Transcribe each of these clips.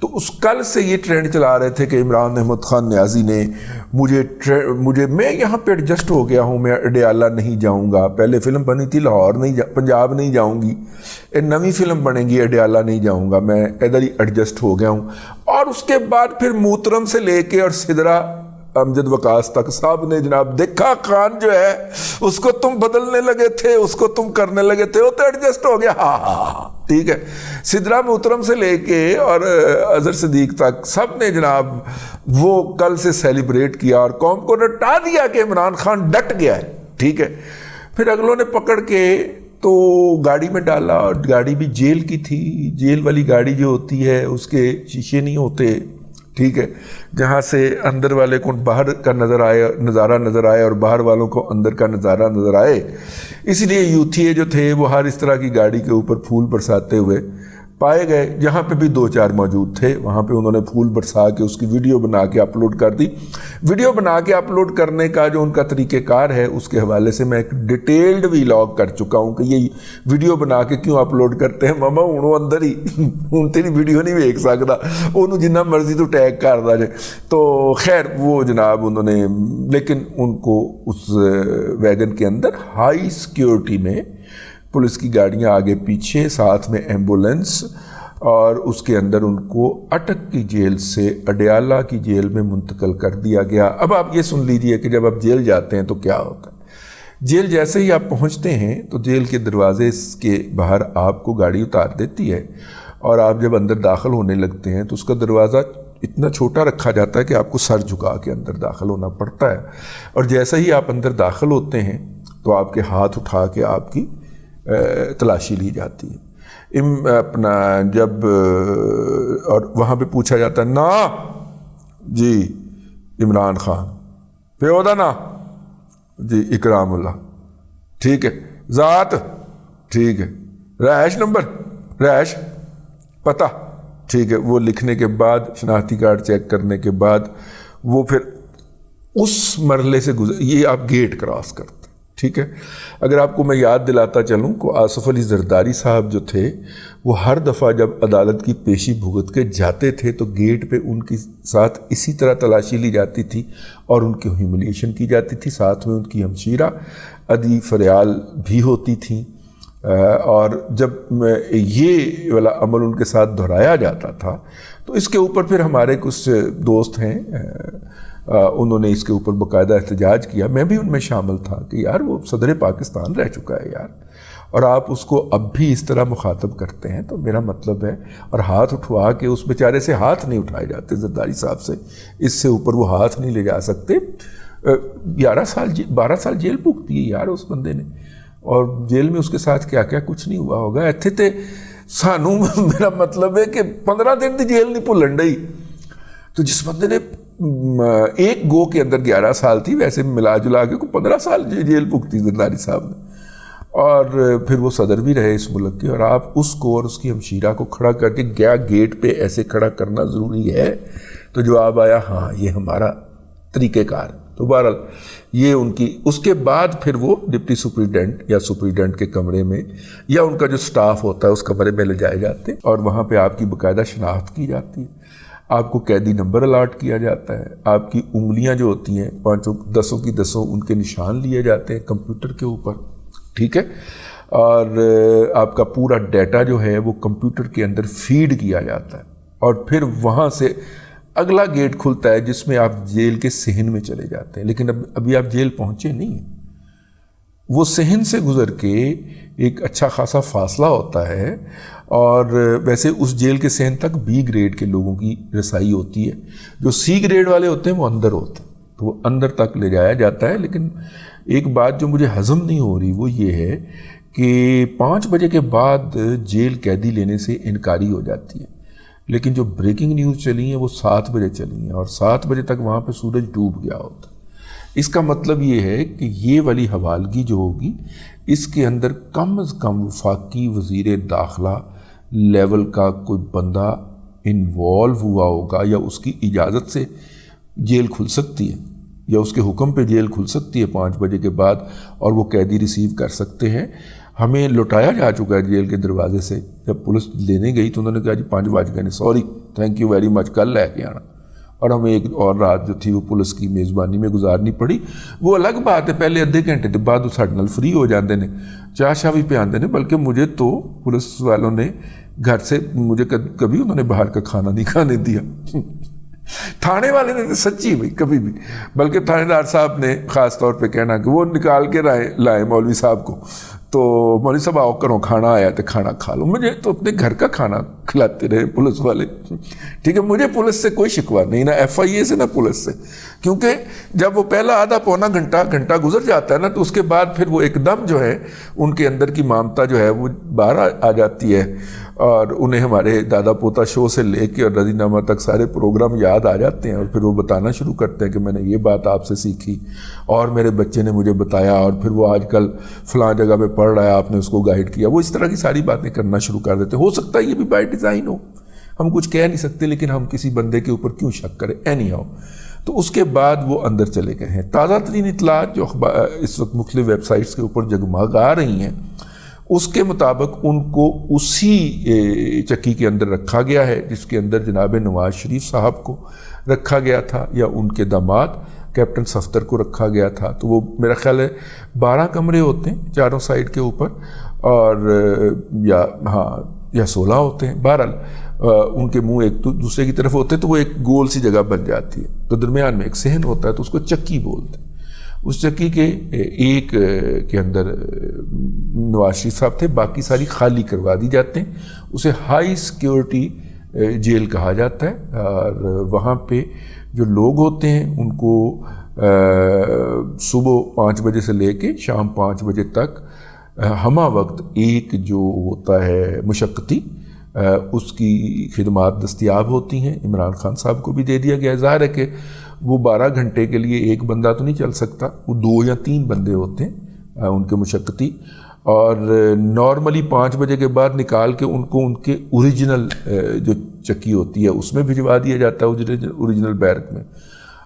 تو اس کل سے یہ ٹرینڈ چلا رہے تھے کہ عمران احمد خان نیازی نے مجھے میں یہاں پہ ایڈجسٹ ہو گیا ہوں، میں اڈیالہ نہیں جاؤں گا، پہلے فلم بنی تھی لاہور نہیں پنجاب نہیں جاؤں گی، ایک نئی فلم بنے گی اڈیالہ نہیں جاؤں گا، میں ادھر ہی ایڈجسٹ ہو گیا ہوں۔ اور اس کے بعد پھر محترم سے لے کے اور سدرا امجد وکاس تک سب نے جناب دیکھا خان جو ہے اس کو تم بدلنے لگے تھے، اس کو تم کرنے لگے تھے، وہ تو ایڈجسٹ ہو گیا، ہاں ٹھیک ہے۔ سدرا محترم سے لے کے اور اظہر صدیق تک سب نے جناب وہ کل سے سیلیبریٹ کیا اور قوم کو رٹا دیا کہ عمران خان ڈٹ گیا ہے، ٹھیک ہے۔ پھر اگلوں نے پکڑ کے تو گاڑی میں ڈالا، اور گاڑی بھی جیل کی تھی، جیل والی گاڑی جو ہوتی ہے اس کے شیشے نہیں ہوتے، ٹھیک ہے، جہاں سے اندر والے کو باہر کا نظارہ نظر آئے اور باہر والوں کو اندر کا نظارہ نظر آئے۔ اس لیے یوتھیے جو تھے وہ ہر اس طرح کی گاڑی کے اوپر پھول برساتے ہوئے پائے گئے، جہاں پہ بھی 2-4 موجود تھے وہاں پہ انہوں نے پھول برسا کے اس کی ویڈیو بنا کے اپلوڈ کر دی۔ ویڈیو بنا کے اپلوڈ کرنے کا جو ان کا طریقہ کار ہے اس کے حوالے سے میں ایک ڈیٹیلڈ ویلاگ کر چکا ہوں کہ یہ ویڈیو بنا کے کیوں اپلوڈ کرتے ہیں۔ ماما ہوں اندر ہی ہوں تیری ویڈیو نہیں ویکھ سکتا، انہوں جنہ مرضی تو ٹیگ کر دا جائے۔ تو خیر وہ جناب انہوں نے، لیکن ان کو اس ویگن کے اندر ہائی سیکیورٹی میں پولیس کی گاڑیاں آگے پیچھے، ساتھ میں ایمبولینس، اور اس کے اندر ان کو اٹک کی جیل سے اڈیالہ کی جیل میں منتقل کر دیا گیا۔ اب آپ یہ سن لیجئے کہ جب آپ جیل جاتے ہیں تو کیا ہوتا ہے۔ جیل جیسے ہی آپ پہنچتے ہیں تو جیل کے دروازے کے باہر آپ کو گاڑی اتار دیتی ہے، اور آپ جب اندر داخل ہونے لگتے ہیں تو اس کا دروازہ اتنا چھوٹا رکھا جاتا ہے کہ آپ کو سر جھکا کے اندر داخل ہونا پڑتا ہے، اور جیسے ہی آپ اندر داخل ہوتے ہیں تو آپ کے ہاتھ اٹھا کے آپ کی تلاشی لی جاتی ہے۔ اپنا جب اور وہاں پہ پوچھا جاتا ہے نا جی عمران خان، پیودا نا جی اکرام اللہ، ٹھیک ہے، ذات ٹھیک ہے، رہائش نمبر، رہائش پتہ ٹھیک ہے۔ وہ لکھنے کے بعد شناختی کارڈ چیک کرنے کے بعد وہ پھر اس مرحلے سے یہ آپ گیٹ کراس کرتے، ٹھیک ہے۔ اگر آپ کو میں یاد دلاتا چلوں کہ آصف علی زرداری صاحب جو تھے وہ ہر دفعہ جب عدالت کی پیشی بھگت کے جاتے تھے تو گیٹ پہ ان کے ساتھ اسی طرح تلاشی لی جاتی تھی اور ان کی ہیوملیشن کی جاتی تھی، ساتھ میں ان کی ہمشیرہ ادی فریال بھی ہوتی تھیں، اور جب یہ والا عمل ان کے ساتھ دہرایا جاتا تھا تو اس کے اوپر پھر ہمارے کچھ دوست ہیں انہوں نے اس کے اوپر باقاعدہ احتجاج کیا، میں بھی ان میں شامل تھا کہ یار وہ صدر پاکستان رہ چکا ہے یار، اور آپ اس کو اب بھی اس طرح مخاطب کرتے ہیں، تو میرا مطلب ہے، اور ہاتھ اٹھوا کے اس بیچارے سے ہاتھ نہیں اٹھائے جاتے زرداری صاحب سے، اس سے اوپر وہ ہاتھ نہیں لے جا سکتے۔ 12 سال جیل بھگتی ہے یار اس بندے نے، اور جیل میں اس کے ساتھ کیا کیا کچھ نہیں ہوا ہوگا۔ ایتھے تے سانو میرا مطلب ہے کہ 15 دن دی جیل نہیں بھولن ڈئی، تو جس بندے نے ایک گو کے اندر 11 سال تھی، ویسے ملا جلا کے 15 سال جیل بھگتی زرداری صاحب نے، اور پھر وہ صدر بھی رہے اس ملک کے، اور آپ اس کو اور اس کی ہمشیرہ کو کھڑا کر کے گیا گیٹ پہ ایسے کھڑا کرنا ضروری ہے؟ تو جواب آیا ہاں یہ ہمارا طریقہ کار ہے۔ تو بہرحال یہ ان کی، اس کے بعد پھر وہ ڈپٹی سپریڈنٹ یا سپریڈنٹ کے کمرے میں یا ان کا جو سٹاف ہوتا ہے اس کمرے میں لے جائے جاتے ہیں، اور وہاں پہ آپ کی باقاعدہ شناخت کی جاتی ہے، آپ کو قیدی نمبر الاٹ کیا جاتا ہے، آپ کی انگلیاں جو ہوتی ہیں 5 10 کی 10 ان کے نشان لیے جاتے ہیں کمپیوٹر کے اوپر، ٹھیک ہے، اور آپ کا پورا ڈیٹا جو ہے وہ کمپیوٹر کے اندر فیڈ کیا جاتا ہے، اور پھر وہاں سے اگلا گیٹ کھلتا ہے جس میں آپ جیل کے صحن میں چلے جاتے ہیں، لیکن ابھی آپ جیل پہنچے نہیں ہیں، وہ صحن سے گزر کے ایک اچھا خاصا فاصلہ ہوتا ہے، اور ویسے اس جیل کے صحن تک بی گریڈ کے لوگوں کی رسائی ہوتی ہے، جو سی گریڈ والے ہوتے ہیں وہ اندر ہوتے ہیں، تو وہ اندر تک لے جایا جاتا ہے۔ لیکن ایک بات جو مجھے ہضم نہیں ہو رہی وہ یہ ہے کہ 5 بجے کے بعد جیل قیدی لینے سے انکاری ہو جاتی ہے، لیکن جو بریکنگ نیوز چلی ہیں وہ 7 بجے چلی ہیں، اور 7 بجے تک وہاں پہ سورج ڈوب گیا ہوتا ہے۔ اس کا مطلب یہ ہے کہ یہ والی حوالگی جو ہوگی اس کے اندر کم از کم وفاقی وزیر داخلہ لیول کا کوئی بندہ انوالو ہوا ہوگا، یا اس کی اجازت سے جیل کھل سکتی ہے، یا اس کے حکم پہ جیل کھل سکتی ہے 5 بجے کے بعد، اور وہ قیدی ریسیو کر سکتے ہیں۔ ہمیں لٹایا جا چکا ہے جیل کے دروازے سے. جب پولیس لینے گئی تو انہوں نے کہا جی 5 بج گئے, sorry thank you very much, کل لے کے آنا. اور ہمیں ایک اور رات جو تھی وہ پولیس کی میزبانی میں گزارنی پڑی. وہ الگ بات ہے, پہلے ادھے گھنٹے کے بعد وہ ساڈے نال فری ہو جاندے نے, چاہ شاہ بھی پہ آندے نے. بلکہ مجھے تو پولیس والوں نے گھر سے, مجھے کبھی انہوں نے باہر کا کھانا نہیں کھانے دیا. تھانے والے نے سچی بھائی کبھی بھی, بلکہ تھانے دار صاحب نے خاص طور پہ کہنا کہ وہ نکال کے لائے مولوی صاحب کو, تو مولوی صاحب آؤ کرو کھانا آیا تو کھانا کھا لو. مجھے تو اپنے گھر کا کھانا کھلاتے رہے پولیس والے, ٹھیک ہے. مجھے پولیس سے کوئی شکوہ نہیں, نہ ایف آئی اے سے نہ پولیس سے, کیونکہ جب وہ پہلا آدھا پونا گھنٹہ گزر جاتا ہے نا, تو اس کے بعد پھر وہ ایک دم جو ہے ان کے اندر کی مامتا جو ہے وہ باہر آ جاتی ہے, اور انہیں ہمارے دادا پوتا شو سے لے کے اور رضی نامہ تک سارے پروگرام یاد آ جاتے ہیں. اور پھر وہ بتانا شروع کرتے ہیں کہ میں نے یہ بات آپ سے سیکھی اور میرے بچے نے مجھے بتایا, اور پھر وہ آج کل فلاں جگہ پہ پڑھ رہا ہے, آپ نے اس کو گائیڈ کیا. وہ اس طرح کی ساری باتیں کرنا شروع کر دیتے. ہو سکتا ہے یہ بھی بائی ڈیزائن ہو, ہم کچھ کہہ نہیں سکتے, لیکن ہم کسی بندے کے اوپر کیوں شک کریں. اینی ہاؤ, تو اس کے بعد وہ اندر چلے گئے ہیں. تازہ ترین اطلاعات جو اس وقت مختلف ویب سائٹس کے اوپر جگمگا رہی ہیں, اس کے مطابق ان کو اسی چکی کے اندر رکھا گیا ہے جس کے اندر جناب نواز شریف صاحب کو رکھا گیا تھا, یا ان کے داماد کیپٹن صفدر کو رکھا گیا تھا. تو وہ میرا خیال ہے 12 کمرے ہوتے ہیں چاروں سائڈ کے اوپر, اور یا 16 ہوتے ہیں. بہرحال ان کے منہ ایک دوسرے کی طرف ہوتے ہیں, تو وہ ایک گول سی جگہ بن جاتی ہے, تو درمیان میں ایک صحن ہوتا ہے, تو اس کو چکی بولتے ہیں. اس چکی کے ایک کے اندر نواز شریف صاحب تھے, باقی ساری خالی کروا دی جاتے ہیں. اسے ہائی سیکیورٹی جیل کہا جاتا ہے, اور وہاں پہ جو لوگ ہوتے ہیں ان کو صبح 5 بجے سے لے کے شام 5 بجے تک ہمہ وقت ایک جو ہوتا ہے مشقتی, اس کی خدمات دستیاب ہوتی ہیں. عمران خان صاحب کو بھی دے دیا گیا ہے. ظاہر ہے کہ وہ 12 گھنٹے کے لیے ایک بندہ تو نہیں چل سکتا, وہ 2 یا 3 بندے ہوتے ہیں ان کے مشقتی, اور نارملی 5 بجے کے بعد نکال کے ان کو ان کے اوریجنل جو چکی ہوتی ہے اس میں بھجوا دیا جاتا ہے, اوریجنل بیرک میں.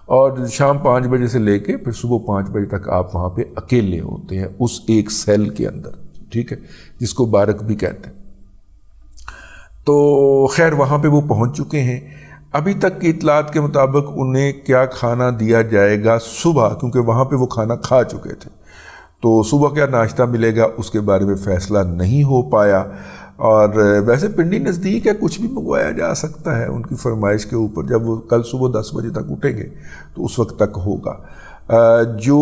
اور شام 5 بجے سے لے کے پھر صبح 5 بجے تک آپ وہاں پہ اکیلے ہوتے ہیں اس ایک سیل کے اندر, ٹھیک ہے, جس کو بارک بھی کہتے ہیں. تو خیر وہاں پہ وہ پہنچ چکے ہیں. ابھی تک کی اطلاعات کے مطابق انہیں کیا کھانا دیا جائے گا صبح, کیونکہ وہاں پہ وہ کھانا کھا چکے تھے, تو صبح کیا ناشتہ ملے گا اس کے بارے میں فیصلہ نہیں ہو پایا. اور ویسے پنڈی نزدیک ہے, کچھ بھی منگوایا جا سکتا ہے ان کی فرمائش کے اوپر. جب وہ کل صبح 10 بجے تک اٹھیں گے تو اس وقت تک ہوگا. جو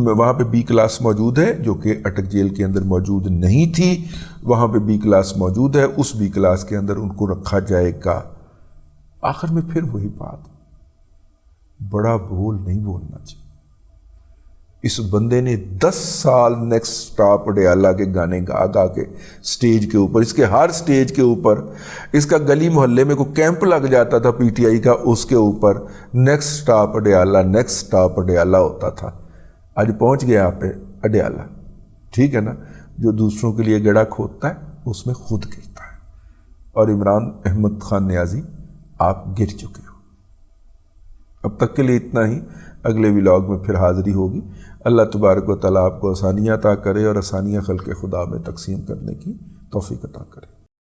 وہاں پہ بی کلاس موجود ہے, جو کہ اٹک جیل کے اندر موجود نہیں تھی, وہاں پہ بی کلاس موجود ہے. اس بی کلاس کے اندر ان کو رکھا جائے گا. آخر میں پھر وہی بات, بڑا بول نہیں بولنا چاہیے. اس بندے نے 10 سال نیکسٹ سٹاپ اڈیالہ کے گانے گا گا کے سٹیج کے اوپر, اس کے ہر سٹیج کے اوپر, اس کا گلی محلے میں کوئی کیمپ لگ جاتا تھا پی ٹی آئی کا, اس کے اوپر next stop Adiala, next stop Adiala ہوتا تھا. آج پہنچ گیا آپ پہ اڈیالہ, ٹھیک ہے نا. جو دوسروں کے لیے گڑھا کھودتا ہے اس میں خود گرتا ہے. اور عمران احمد خان نیازی آپ گر چکے ہو. اب تک کے لیے اتنا ہی. اگلے ولاگ میں پھر حاضری ہوگی. اللہ تبارک و تعالیٰ آپ کو آسانیاں عطا کرے اور آسانیاں خلق خدا میں تقسیم کرنے کی توفیق عطا کرے.